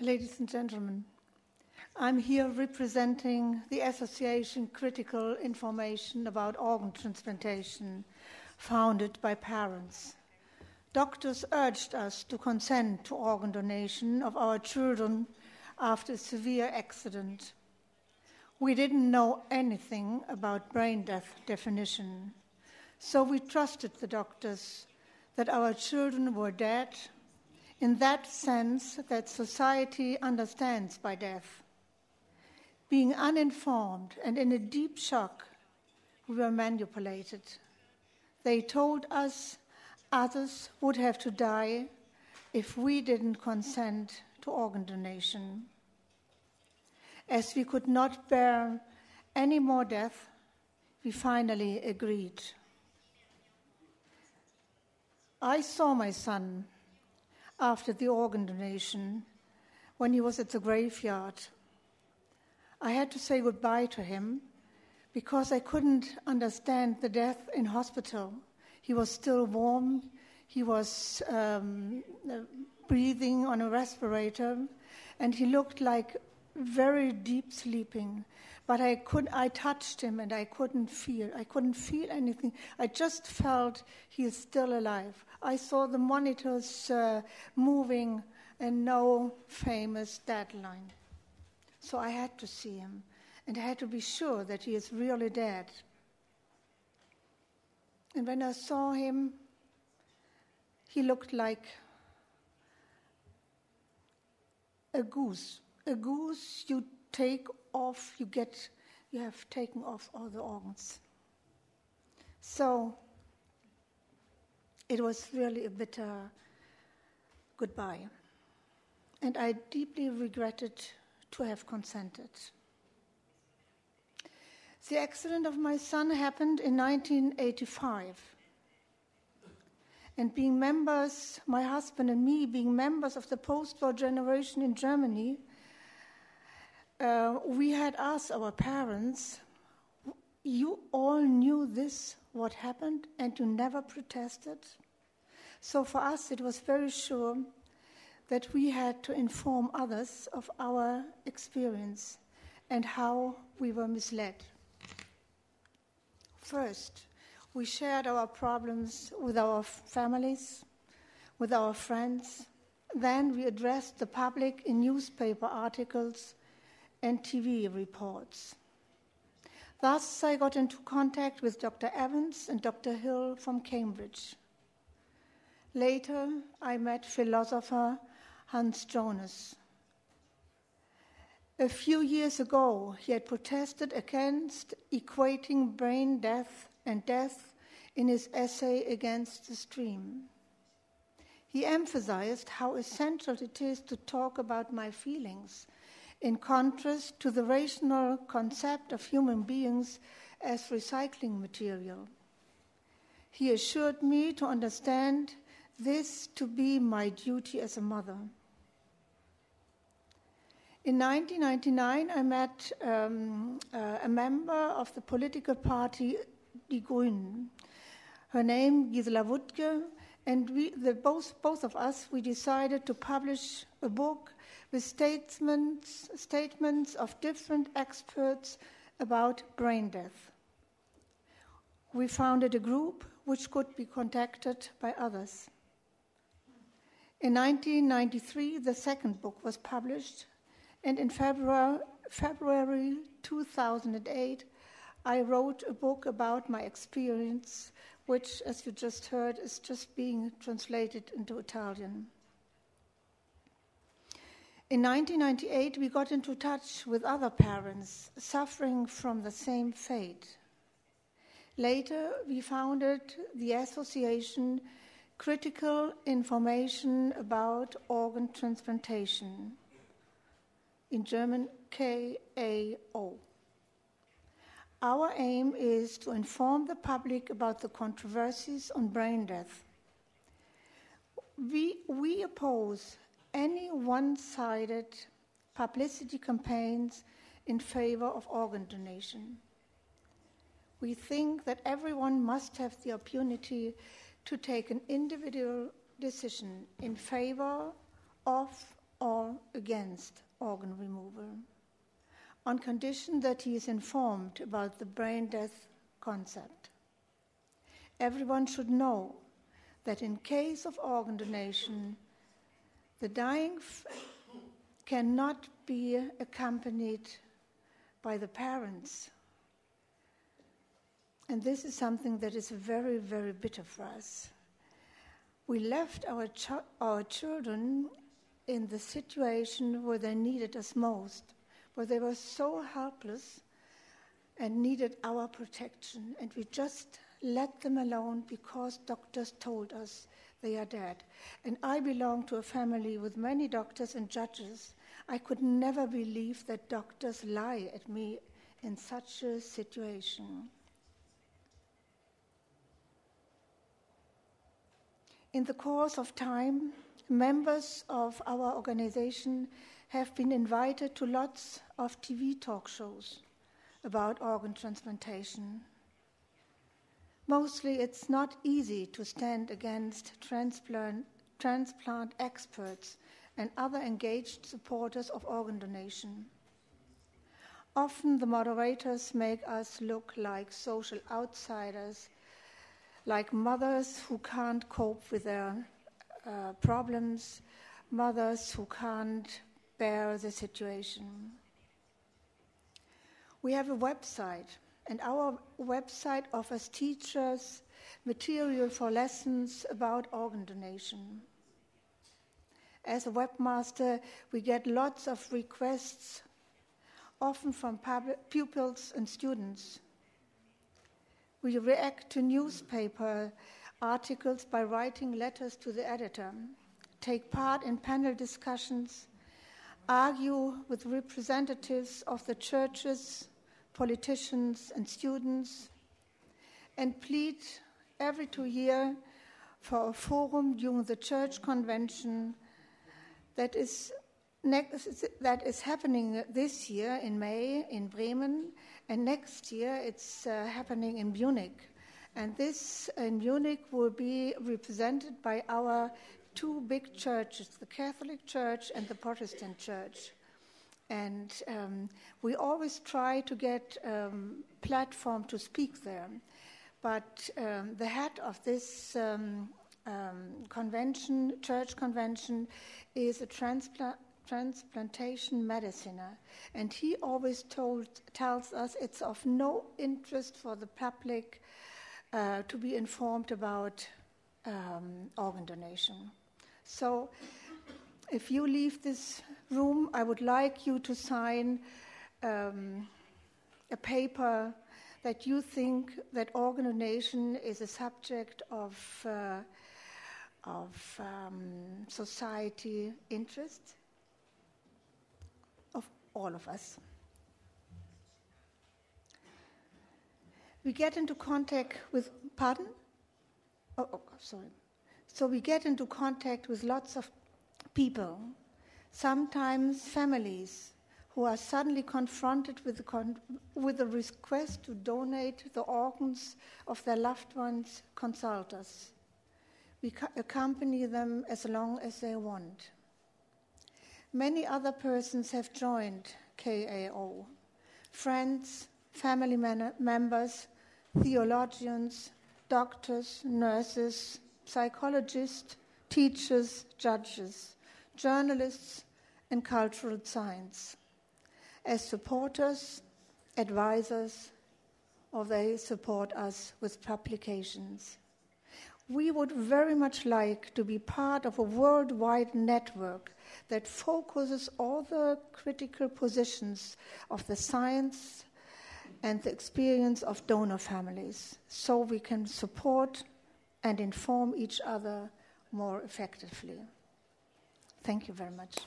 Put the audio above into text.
Ladies and gentlemen, I'm here representing the Association Critical Information About Organ Transplantation, founded by parents. Doctors urged us to consent to organ donation of our children after a severe accident. We didn't know anything about brain death definition, so we trusted the doctors that our children were dead in that sense that society understands by death. Being uninformed and in a deep shock, we were manipulated. They told us others would have to die if we didn't consent to organ donation. As we could not bear any more death, we finally agreed. I saw my son after the organ donation when he was at the graveyard. I had to say goodbye to him because I couldn't understand the death in hospital. He was still warm. He was breathing on a respirator, and he looked like very deep sleeping. But I touched him, and I couldn't feel anything. I just felt he is still alive. I saw the monitors moving and no famous deadline. So I had to see him, and I had to be sure that he is really dead. And when I saw him, he looked like a goose. A goose you take off, you have taken off all the organs. So it was really a bitter goodbye. And I deeply regretted to have consented. The accident of my son happened in 1985. And being members, my husband and me, being members of the post-war generation in Germany, we had asked our parents, you all knew this, what happened, and you never protested? So for us, it was very sure that we had to inform others of our experience and how we were misled. First, we shared our problems with our families, with our friends. Then we addressed the public in newspaper articles and TV reports. Thus, I got into contact with Dr. Evans and Dr. Hill from Cambridge. Later, I met philosopher Hans Jonas. A few years ago, he had protested against equating brain death and death in his essay Against the Stream. He emphasized how essential it is to talk about my feelings, in contrast to the rational concept of human beings as recycling material. He assured me to understand this to be my duty as a mother. In 1999, I met a member of the political party Die Grünen. Her name, Gisela Wuttke, and both of us, we decided to publish a book with statements of different experts about brain death. We founded a group which could be contacted by others. In 1993, the second book was published, and in February 2008, I wrote a book about my experience, which, as you just heard, is just being translated into Italian. In 1998, we got into touch with other parents suffering from the same fate. Later, we founded the Association Critical Information About Organ Transplantation, in German KAO. Our aim is to inform the public about the controversies on brain death. We oppose any one-sided publicity campaigns in favor of organ donation. We think that everyone must have the opportunity to take an individual decision in favor of or against organ removal, on condition that he is informed about the brain death concept. Everyone should know that in case of organ donation, the dying cannot be accompanied by the parents. And this is something that is very, very bitter for us. We left our children in the situation where they needed us most, where they were so helpless and needed our protection, and we just let them alone because doctors told us they are dead. And I belong to a family with many doctors and judges. I could never believe that doctors lie at me in such a situation. In the course of time, members of our organization have been invited to lots of TV talk shows about organ transplantation. Mostly it's not easy to stand against transplant experts and other engaged supporters of organ donation. Often the moderators make us look like social outsiders, like mothers who can't cope with their problems, mothers who can't bear the situation. We have a website, and our website offers teachers material for lessons about organ donation. As a webmaster, we get lots of requests, often from pupils and students. We react to newspaper articles by writing letters to the editor, take part in panel discussions, argue with representatives of the churches, politicians, and students, and plead every 2 years for a forum during the church convention that is happening this year in May in Bremen, and next year it's happening in Munich. And this in Munich will be represented by our 2 big churches, the Catholic Church and the Protestant Church. And we always try to get platform to speak there. But the head of this convention, church convention, is a transplantation mediciner. And he always tells us it's of no interest for the public to be informed about organ donation. So if you leave this room, I would like you to sign a paper that you think that organ donation is a subject of society interest of all of us. We get into contact with, So we get into contact with lots of people, sometimes families, who are suddenly confronted with a request to donate the organs of their loved ones, consult us. We accompany them as long as they want. Many other persons have joined KAO. Friends, family members, theologians, doctors, nurses, psychologists, teachers, judges, journalists, and cultural science, as supporters, advisors, or they support us with publications. We would very much like to be part of a worldwide network that focuses all the critical positions of the science and the experience of donor families, so we can support and inform each other more effectively. Thank you very much.